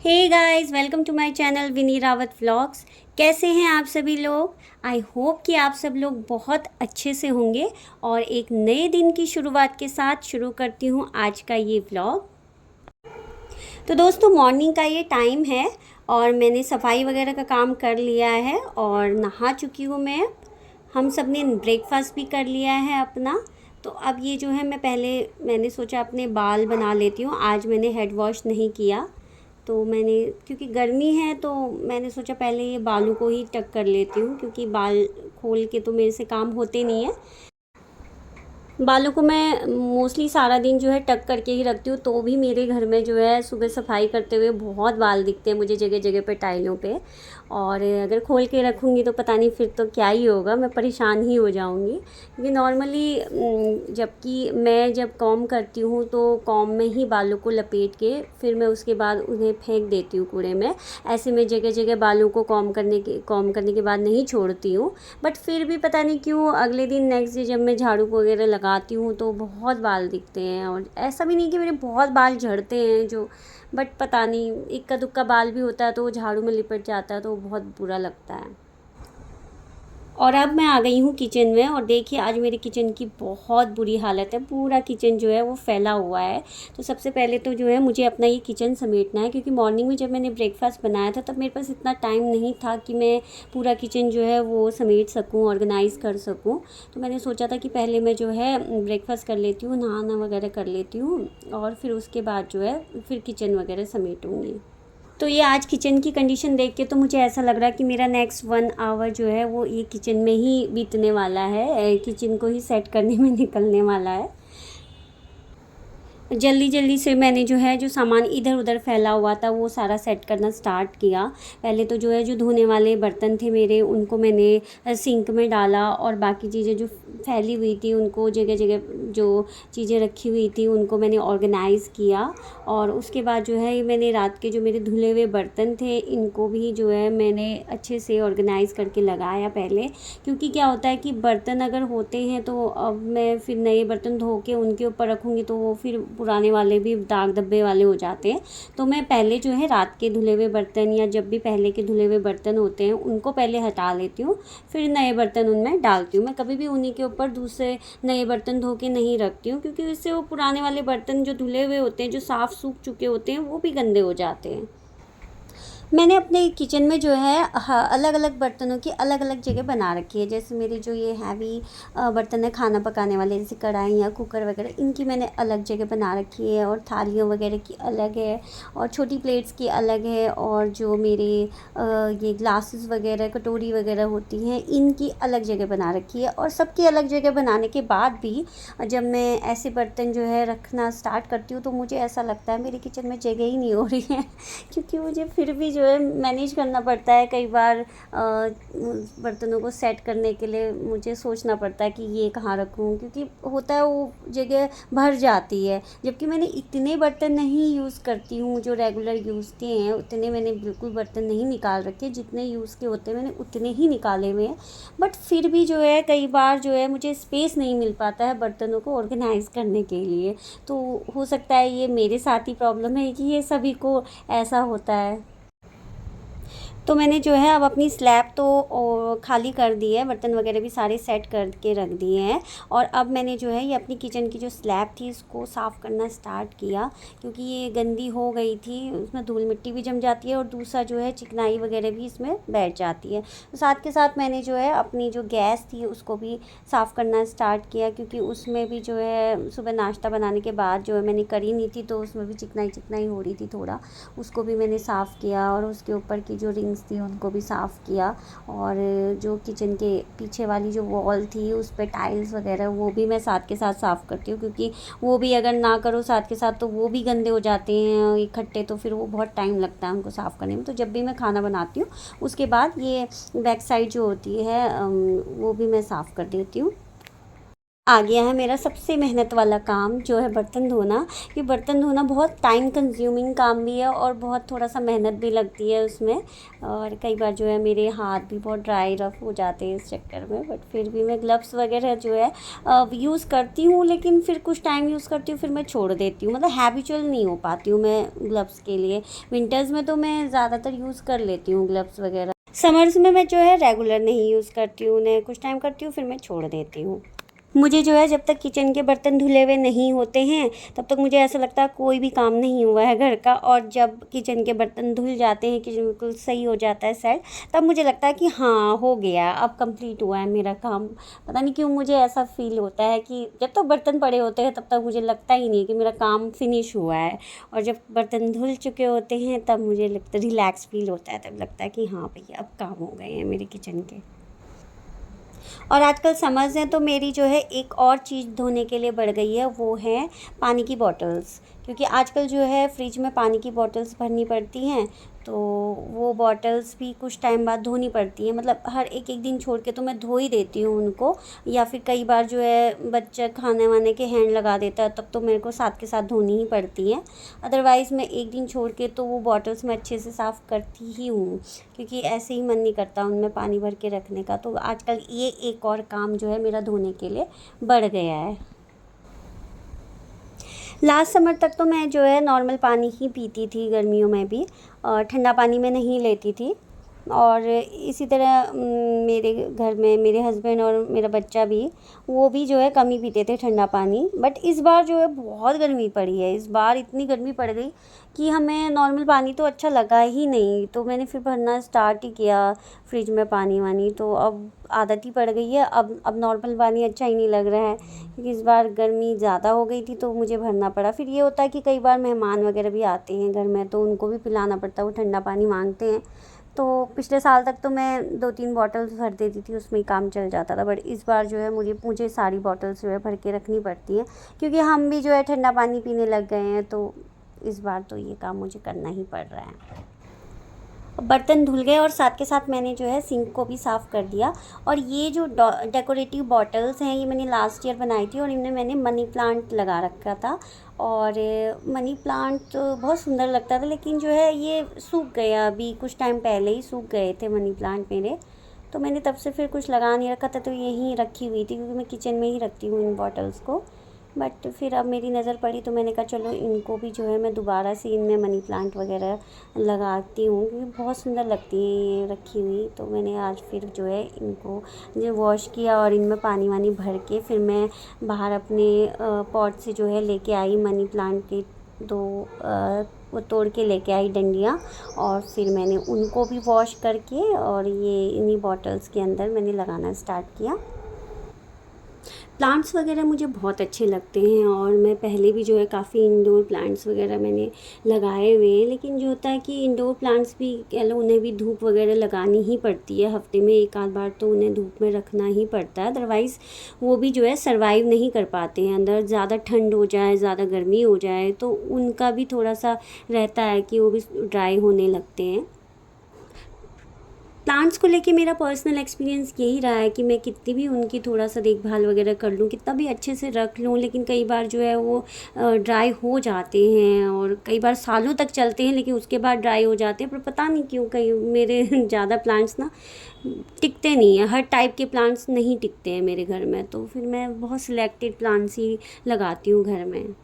Hey guys, welcome to my channel Vini Rawat vlogs. कैसे हैं आप सभी लोग? आई होप कि आप सब लोग बहुत अच्छे से होंगे। और एक नए दिन की शुरुआत के साथ शुरू करती हूँ आज का ये व्लॉग। तो दोस्तों, मॉर्निंग का ये टाइम है और मैंने सफाई वगैरह का काम कर लिया है और नहा चुकी हूँ मैं। हम सब ने ब्रेकफास्ट भी कर लिया है अपना। तो अब ये जो है मैंने सोचा अपने बाल बना लेती हूँ। आज मैंने हेड वॉश नहीं किया, तो मैंने क्योंकि गर्मी है तो मैंने सोचा पहले ये बालों को ही टक कर लेती हूँ, क्योंकि बाल खोल के तो मेरे से काम होते नहीं है। बालों को मैं मोस्टली सारा दिन जो है टक करके ही रखती हूँ, तो भी मेरे घर में जो है सुबह सफाई करते हुए बहुत बाल दिखते हैं मुझे जगह जगह पे, टाइलों पे। और अगर खोल के रखूँगी तो पता नहीं फिर तो क्या ही होगा, मैं परेशान ही हो जाऊँगी। क्योंकि नॉर्मली जबकि मैं जब कॉम करती हूँ तो कॉम में ही बालों को लपेट के फिर मैं उसके बाद उन्हें फेंक देती हूँ कूड़े में। ऐसे में जगह जगह बालों को कॉम करने के बाद नहीं छोड़ती हूँ। बट फिर भी पता नहीं क्यों अगले दिन नेक्स्ट डे जब मैं झाड़ू वगैरह लगाती हूँ तो बहुत बाल दिखते हैं। और ऐसा भी नहीं कि मेरे बहुत बाल झड़ते हैं जो, बट पता नहीं इक्का दुक्का बाल भी होता है तो वो झाड़ू में लिपट जाता है तो बहुत बुरा लगता है। और अब मैं आ गई हूँ किचन में और देखिए आज मेरे किचन की बहुत बुरी हालत है। पूरा किचन जो है वो फैला हुआ है। तो सबसे पहले तो जो है मुझे अपना ये किचन समेटना है, क्योंकि मॉर्निंग में जब मैंने ब्रेकफास्ट बनाया था तब मेरे पास इतना टाइम नहीं था कि मैं पूरा किचन जो है वो समेट सकूँ, ऑर्गेनाइज़ कर सकूँ। तो मैंने सोचा था कि पहले मैं जो है ब्रेकफास्ट कर लेती हूँ, नहाना वगैरह कर लेती हूँ और फिर उसके बाद जो है फिर किचन वगैरह समेटूँगी। तो ये आज किचन की कंडीशन देख के तो मुझे ऐसा लग रहा है कि मेरा नेक्स्ट 1 आवर जो है वो ये किचन में ही बीतने वाला है, किचन को ही सेट करने में निकलने वाला है। जल्दी जल्दी से मैंने जो है जो सामान इधर उधर फैला हुआ था वो सारा सेट करना स्टार्ट किया। पहले तो जो है जो धोने वाले बर्तन थे मेरे उनको मैंने सिंक में डाला और बाकी चीज़ें जो फैली हुई थी उनको जगह जगह जो चीज़ें रखी हुई थी उनको मैंने ऑर्गेनाइज़ किया। और उसके बाद जो है मैंने रात के जो मेरे धुले हुए बर्तन थे इनको भी जो है मैंने अच्छे से ऑर्गेनाइज़ करके लगाया पहले। क्योंकि क्या होता है कि बर्तन अगर होते हैं तो अब मैं फिर नए बर्तन धो के उनके ऊपर रखूँगी तो वो फिर पुराने वाले भी दाग धब्बे वाले हो जाते हैं। तो मैं पहले जो है रात के धुले हुए बर्तन या जब भी पहले के धुले हुए बर्तन होते हैं उनको पहले हटा लेती हूँ, फिर नए बर्तन उनमें डालती हूँ। मैं कभी भी उन्हीं के ऊपर दूसरे नए बर्तन धो के नहीं रखती हूँ, क्योंकि इससे वो पुराने वाले बर्तन जो धुले हुए होते हैं, जो साफ़ सूख चुके होते हैं, वो भी गंदे हो जाते हैं। मैंने अपने किचन में जो है अलग अलग बर्तनों की अलग अलग जगह बना रखी है। जैसे मेरे जो ये हैवी बर्तन है खाना पकाने वाले, जैसे कढ़ाई या कुकर वगैरह, इनकी मैंने अलग जगह बना रखी है। और थालियों वगैरह की अलग है और छोटी प्लेट्स की अलग है। और जो मेरे ये ग्लासेस वगैरह कटोरी वगैरह होती हैं इनकी अलग जगह बना रखी है। और सबकी अलग जगह बनाने के बाद भी जब मैं ऐसे बर्तन जो है रखना स्टार्ट करती हूँ तो मुझे ऐसा लगता है मेरे किचन में जगह ही नहीं हो रही है। क्योंकि मुझे फिर भी जो है मैनेज करना पड़ता है। कई बार बर्तनों को सेट करने के लिए मुझे सोचना पड़ता है कि ये कहाँ रखूँ, क्योंकि होता है वो जगह भर जाती है। जबकि मैंने इतने बर्तन नहीं यूज़ करती हूँ जो रेगुलर यूज़ के हैं, उतने मैंने बिल्कुल बर्तन नहीं निकाल रखे। जितने यूज़ के होते हैं मैंने उतने ही निकाले हुए हैं। बट फिर भी जो है कई बार जो है मुझे स्पेस नहीं मिल पाता है बर्तनों को ऑर्गेनाइज़ करने के लिए। तो हो सकता है ये मेरे साथ ही प्रॉब्लम है कि ये सभी को ऐसा होता है। तो मैंने जो है अब अपनी स्लैब तो खाली कर दी है, बर्तन वगैरह भी सारे सेट करके रख दिए हैं। और अब मैंने जो है ये अपनी किचन की जो स्लैब थी इसको साफ़ करना स्टार्ट किया, क्योंकि ये गंदी हो गई थी। उसमें धूल मिट्टी भी जम जाती है और दूसरा जो है चिकनाई वगैरह भी इसमें बैठ जाती है। तो साथ के साथ मैंने जो है अपनी जो गैस थी उसको भी साफ़ करना स्टार्ट किया, क्योंकि उसमें भी जो है सुबह नाश्ता बनाने के बाद जो है मैंने करी नहीं थी तो उसमें भी चिकनाई चिकनाई हो रही थी थोड़ा। उसको भी मैंने साफ़ किया और उसके ऊपर की जो रिंग्स थी उनको भी साफ़ किया। और जो किचन के पीछे वाली जो वॉल थी उस पे टाइल्स वगैरह वो भी मैं साथ के साथ साफ़ करती हूँ, क्योंकि वो भी अगर ना करो साथ के साथ तो वो भी गंदे हो जाते हैं इकट्ठे, तो फिर वो बहुत टाइम लगता है उनको साफ़ करने में। तो जब भी मैं खाना बनाती हूँ उसके बाद ये बैक साइड जो होती है वो भी मैं साफ़ कर देती हूँ। आ गया है मेरा सबसे मेहनत वाला काम, जो है बर्तन धोना। ये बर्तन धोना बहुत टाइम कंज्यूमिंग काम भी है और बहुत थोड़ा सा मेहनत भी लगती है उसमें। और कई बार जो है मेरे हाथ भी बहुत ड्राई रफ हो जाते हैं इस चक्कर में, बट फिर भी मैं ग्लव्स वगैरह जो है यूज़ करती हूँ, लेकिन फिर कुछ टाइम यूज़ करती हूँ फिर मैं छोड़ देती हूँ, मतलब हैबिचुअल नहीं हो पाती हूँ मैं ग्लव्स के लिए। विंटर्स में तो मैं ज़्यादातर यूज़ कर लेती हूँ ग्लव्स वगैरह। समर्स में मैं जो है रेगुलर नहीं यूज़ करती हूँ उन्हें, कुछ टाइम करती हूँ फिर मैं छोड़ देती हूँ। मुझे जो है जब तक किचन के बर्तन धुले हुए नहीं होते हैं तब तक मुझे ऐसा लगता है कोई भी काम नहीं हुआ है घर का, और जब किचन के बर्तन धुल जाते हैं, किचन बिल्कुल सही हो जाता है सेट, तब मुझे लगता है कि हाँ हो गया, अब कंप्लीट हुआ है मेरा काम। पता नहीं क्यों मुझे ऐसा फील होता है कि जब तक बर्तन पड़े होते हैं तब तक मुझे लगता ही नहीं कि मेरा काम फिनिश हुआ है, और जब बर्तन धुल चुके होते हैं तब मुझे लगता रिलैक्स फील होता है, तब लगता है कि हाँ भैया अब काम हो गए हैं मेरे किचन के। और आजकल समर्स हैं तो मेरी जो है एक और चीज़ धोने के लिए बढ़ गई है, वो है पानी की बॉटल्स। क्योंकि आजकल जो है फ्रिज में पानी की बॉटल्स भरनी पड़ती हैं, तो वो बॉटल्स भी कुछ टाइम बाद धोनी पड़ती हैं, मतलब हर एक एक दिन छोड़ के तो मैं धो ही देती हूँ उनको। या फिर कई बार जो है बच्चा खाने वाने के हैंड लगा देता है तब तो मेरे को साथ के साथ धोनी ही पड़ती हैं। अदरवाइज़ मैं एक दिन छोड़ के तो वो बॉटल्स मैं अच्छे से साफ़ करती ही हूँ, क्योंकि ऐसे ही मन नहीं करता उनमें पानी भर के रखने का। तो आजकल ये एक और काम जो है मेरा धोने के लिए बढ़ गया है। लास्ट समर तक तो मैं जो है नॉर्मल पानी ही पीती थी गर्मियों में भी, और ठंडा पानी मैं नहीं लेती थी। और इसी तरह मेरे घर में मेरे हस्बैंड और मेरा बच्चा भी, वो भी जो है कम ही पीते थे ठंडा पानी। बट इस बार जो है बहुत गर्मी पड़ी है, इस बार इतनी गर्मी पड़ गई कि हमें नॉर्मल पानी तो अच्छा लगा ही नहीं, तो मैंने फिर भरना स्टार्ट ही किया फ्रिज में पानी वानी। तो अब आदत ही पड़ गई है, अब नॉर्मल पानी अच्छा ही नहीं लग रहा है, क्योंकि इस बार गर्मी ज़्यादा हो गई थी तो मुझे भरना पड़ा। फिर ये होता है कि कई बार मेहमान वगैरह भी आते हैं घर में तो उनको भी पिलाना पड़ता है, वो ठंडा पानी मांगते हैं। तो पिछले साल तक तो मैं 2-3 बॉटल्स भर देती थी, उसमें ही काम चल जाता था। बट इस बार जो है मुझे सारी बॉटल्स जो है भर के रखनी पड़ती हैं, क्योंकि हम भी जो है ठंडा पानी पीने लग गए हैं, तो इस बार तो ये काम मुझे करना ही पड़ रहा है। बर्तन धुल गए और साथ के साथ मैंने जो है सिंक को भी साफ़ कर दिया। और ये जो डेकोरेटिव बॉटल्स हैं ये मैंने लास्ट ईयर बनाई थी, और इनमें मैंने मनी प्लांट लगा रखा था। और मनी प्लांट तो बहुत सुंदर लगता था, लेकिन जो है ये सूख गया, अभी कुछ टाइम पहले ही सूख गए थे मनी प्लांट मेरे। तो मैंने तब से फिर कुछ लगा नहीं रखा था, तो यहीं रखी हुई थी, क्योंकि मैं किचन में ही रखती हूँ इन बॉटल्स को। बट फिर अब मेरी नज़र पड़ी तो मैंने कहा चलो इनको भी जो है मैं दोबारा से इनमें मनी प्लांट वगैरह लगाती हूँ, क्योंकि बहुत सुंदर लगती हैं ये रखी हुई। तो मैंने आज फिर जो है इनको जो वॉश किया और इनमें पानी वानी भर के फिर मैं बाहर अपने पॉट से जो है लेके आई मनी प्लांट के दो वो तोड़ के लेके आई डंडियाँ, और फिर मैंने उनको भी वॉश करके और ये इन्हीं बॉटल्स के अंदर मैंने लगाना स्टार्ट किया। प्लांट्स वगैरह मुझे बहुत अच्छे लगते हैं, और मैं पहले भी जो है काफ़ी इंडोर प्लांट्स वगैरह मैंने लगाए हुए हैं। लेकिन जो होता है कि इंडोर प्लांट्स भी कह लो उन्हें भी धूप वगैरह लगानी ही पड़ती है, हफ्ते में एक आध बार तो उन्हें धूप में रखना ही पड़ता है, अदरवाइज़ वो भी जो है सर्वाइव नहीं कर पाते हैं। अंदर ज़्यादा ठंड हो जाए, ज़्यादा गर्मी हो जाए तो उनका भी थोड़ा सा रहता है कि वो भी ड्राई होने लगते हैं। प्लांट्स को लेके मेरा पर्सनल एक्सपीरियंस यही रहा है कि मैं कितनी भी उनकी थोड़ा सा देखभाल वगैरह कर लूँ, कितना भी अच्छे से रख लूँ, लेकिन कई बार जो है वो ड्राई हो जाते हैं, और कई बार सालों तक चलते हैं लेकिन उसके बाद ड्राई हो जाते हैं। पर पता नहीं क्यों कई मेरे ज़्यादा प्लांट्स ना टिकते नहीं हैं, हर टाइप के प्लांट्स नहीं टिकते हैं मेरे घर में, तो फिर मैं बहुत सिलेक्टेड प्लांट्स ही लगाती हूँ घर में।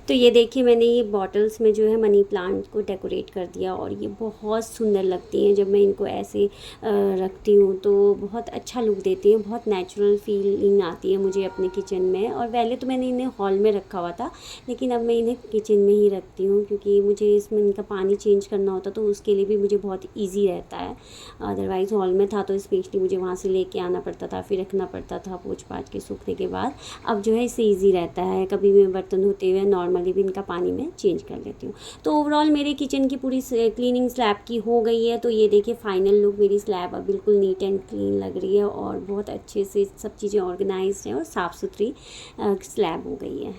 तो ये देखिए मैंने ये बॉटल्स में जो है मनी प्लांट को डेकोरेट कर दिया, और ये बहुत सुंदर लगती हैं जब मैं इनको ऐसे रखती हूँ, तो बहुत अच्छा लुक देती हैं, बहुत नेचुरल फीलिंग आती है मुझे अपने किचन में। और पहले तो मैंने इन्हें हॉल में रखा हुआ था, लेकिन अब मैं इन्हें किचन में ही रखती हूँ, क्योंकि मुझे इसमें इनका पानी चेंज करना होता तो उसके लिए भी मुझे बहुत ईजी रहता है। अदरवाइज़ हॉल में था तो स्पेशली मुझे वहाँ से लेके आना पड़ता था, फिर रखना पड़ता था पोंछ पाछ के सूखने के बाद। अब जो है इससे ईजी रहता है, कभी मैं बर्तन धोते हुए नॉर्मली भी इनका पानी मैं चेंज कर लेती हूँ। तो ओवरऑल मेरे किचन की पूरी क्लीनिंग स्लैब की हो गई है। तो ये देखिए फाइनल लुक, मेरी स्लैब अब बिल्कुल नीट एंड क्लीन लग रही है, और बहुत अच्छे से सब चीज़ें ऑर्गेनाइज्ड हैं और साफ़ सुथरी स्लैब हो गई है।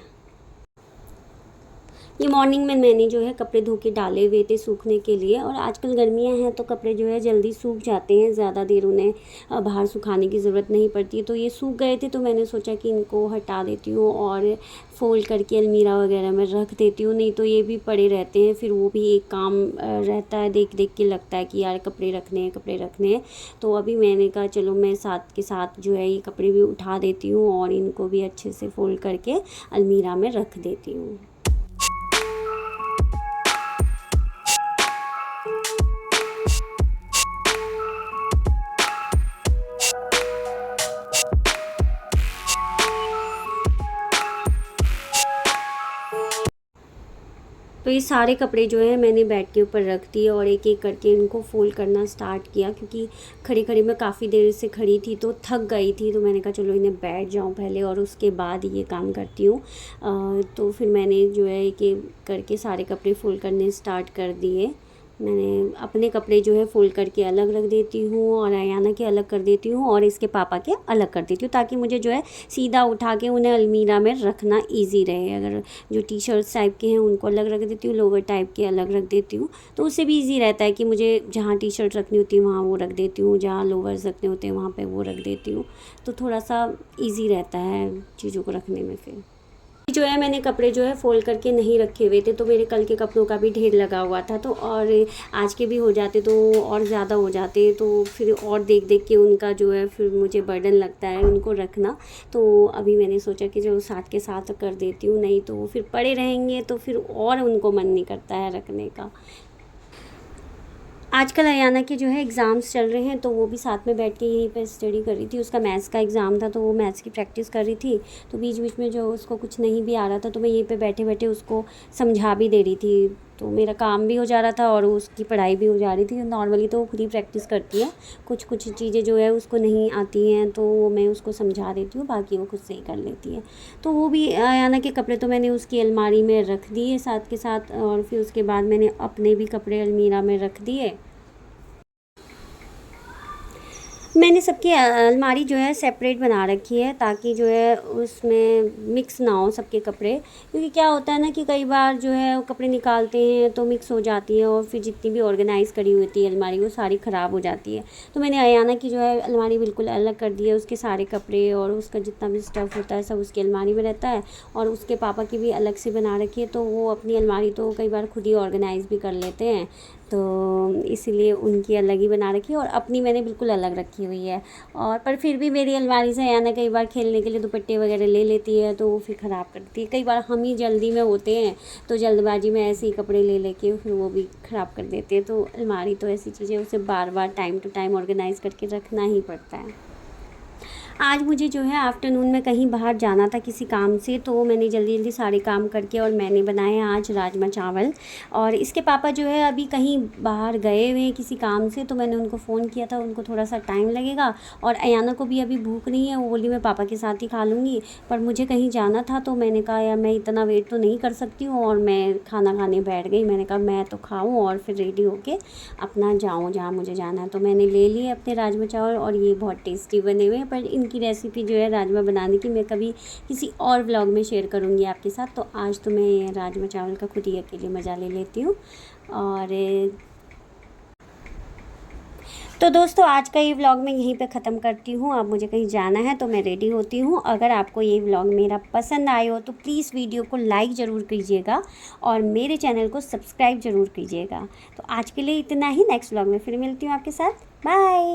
ये मॉर्निंग में मैंने जो है कपड़े धो के डाले हुए थे सूखने के लिए, और आजकल गर्मियां हैं तो कपड़े जो है जल्दी सूख जाते हैं, ज़्यादा देर उन्हें बाहर सुखाने की ज़रूरत नहीं पड़ती है। तो ये सूख गए थे तो मैंने सोचा कि इनको हटा देती हूँ और फ़ोल्ड करके अलमीरा वगैरह में रख देती हूँ, नहीं तो ये भी पड़े रहते हैं, फिर वो भी एक काम रहता है, देख देख के लगता है कि यार कपड़े रखने हैं कपड़े रखने हैं। तो अभी मैंने कहा चलो मैं साथ के साथ जो है ये कपड़े भी उठा देती हूँ और इनको भी अच्छे से फ़ोल्ड करके अलमीरा में रख देती हूँ। तो ये सारे कपड़े जो है मैंने बेड के ऊपर रख दिए और एक एक करके इनको फ़ोल्ड करना स्टार्ट किया, क्योंकि खड़ी खड़ी मैं काफ़ी देर से खड़ी थी तो थक गई थी। तो मैंने कहा चलो इन्हें बैठ जाऊँ पहले और उसके बाद ये काम करती हूँ। तो फिर मैंने जो है एक एक करके सारे कपड़े फ़ोल्ड करने स्टार्ट कर दिए। मैंने अपने कपड़े जो है फ़ोल्ड करके अलग रख देती हूँ और अयाना के अलग कर देती हूँ और इसके पापा के अलग कर देती हूँ, ताकि मुझे जो है सीधा उठा के उन्हें अलमीरा में रखना इजी रहे। अगर जो टी शर्ट्स टाइप के हैं उनको अलग रख देती हूँ, लोवर टाइप के अलग रख देती हूँ, तो उससे भी ईजी रहता है कि मुझे जहाँ टी शर्ट रखनी होती है वहाँ वो रख देती हूँ, जहाँ लोवर्स रखने होते हैं वहाँ पर वो रख देती हूँ। तो थोड़ा सा ईजी रहता है चीज़ों को रखने में। फिर जो है मैंने कपड़े जो है फ़ोल्ड करके नहीं रखे हुए थे, तो मेरे कल के कपड़ों का भी ढेर लगा हुआ था, तो और आज के भी हो जाते तो और ज़्यादा हो जाते, तो फिर और देख देख के उनका जो है फिर मुझे बर्डन लगता है उनको रखना। तो अभी मैंने सोचा कि जो साथ के साथ कर देती हूँ, नहीं तो फिर पड़े रहेंगे तो फिर और उनको मन नहीं करता है रखने का। आजकल अयाना के जो है एग्ज़ाम्स चल रहे हैं, तो वो भी साथ में बैठ के यहीं पे स्टडी कर रही थी। उसका मैथ्स का एग्ज़ाम था तो वो मैथ्स की प्रैक्टिस कर रही थी, तो बीच बीच में जो उसको कुछ नहीं भी आ रहा था तो मैं यहीं पे बैठे बैठे उसको समझा भी दे रही थी। तो मेरा काम भी हो जा रहा था और उसकी पढ़ाई भी हो जा रही थी। नॉर्मली तो वो खुद ही प्रैक्टिस करती है, कुछ कुछ चीज़ें जो है उसको नहीं आती हैं तो वो मैं उसको समझा देती हूँ, बाकी वो खुद से ही कर लेती है। तो वो भी अयाना के कपड़े तो मैंने उसकी अलमारी में रख दिए साथ के साथ, और फिर उसके बाद मैंने अपने भी कपड़े अलमीरा में रख दिए। मैंने सबकी अलमारी जो है सेपरेट बना रखी है, ताकि जो है उसमें मिक्स ना हो सबके कपड़े, क्योंकि क्या होता है ना कि कई बार जो है वो कपड़े निकालते हैं तो मिक्स हो जाती है और फिर जितनी भी ऑर्गेनाइज़ करी होती है अलमारी वो सारी ख़राब हो जाती है। तो मैंने अयाना की जो है अलमारी बिल्कुल अलग कर दी है, उसके सारे कपड़े और उसका जितना भी स्टफ़ होता है सब उसकी अलमारी में रहता है, और उसके पापा की भी अलग से बना रखी है, तो वो अपनी अलमारी तो कई बार खुद ही ऑर्गेनाइज़ भी कर लेते हैं, तो इसीलिए उनकी अलग ही बना रखी है और अपनी मैंने बिल्कुल अलग रखी हुई है। और पर फिर भी मेरी अलमारी से अयाना कई बार खेलने के लिए दुपट्टे वगैरह ले लेती है, तो वो फिर ख़राब कर देती है। कई बार हम ही जल्दी में होते हैं तो जल्दबाजी में ऐसे ही कपड़े ले लेके फिर वो भी ख़राब कर देते हैं। तो अलमारी तो ऐसी चीज़ है, उसे बार बार टाइम टू टाइम ऑर्गेनाइज़ करके रखना ही पड़ता है। आज मुझे जो है आफ्टरनून में कहीं बाहर जाना था किसी काम से, तो मैंने जल्दी जल्दी सारे काम करके और मैंने बनाए आज राजमा चावल। और इसके पापा जो है अभी कहीं बाहर गए हुए हैं किसी काम से, तो मैंने उनको फ़ोन किया था, उनको थोड़ा सा टाइम लगेगा। और अयाना को भी अभी भूख नहीं है, वो बोली मैं पापा के साथ ही खा लूँगी, पर मुझे कहीं जाना था तो मैंने कहा यार मैं इतना वेट तो नहीं कर सकती हूँ, और मैं खाना खाने बैठ गई। मैंने कहा मैं तो खाऊँ और फिर रेडी होके अपना जाऊँ जहाँ मुझे जाना है। तो मैंने ले लिए अपने राजमा चावल और ये बहुत टेस्टी बने हुए हैं। पर इनकी रेसिपी जो है राजमा बनाने की मैं कभी किसी और व्लॉग में शेयर करूँगी आपके साथ। तो आज तो मैं राजमा चावल का खुद ही अकेले मज़ा ले लेती हूँ। और तो दोस्तों आज का ये व्लॉग मैं यहीं पे ख़त्म करती हूँ। अब मुझे कहीं जाना है तो मैं रेडी होती हूँ। अगर आपको ये व्लॉग मेरा पसंद आए हो तो प्लीज़ वीडियो को लाइक ज़रूर कीजिएगा और मेरे चैनल को सब्सक्राइब ज़रूर कीजिएगा। तो आज के लिए इतना ही, नेक्स्ट व्लॉग में फिर मिलती हूँ आपके साथ। बाय।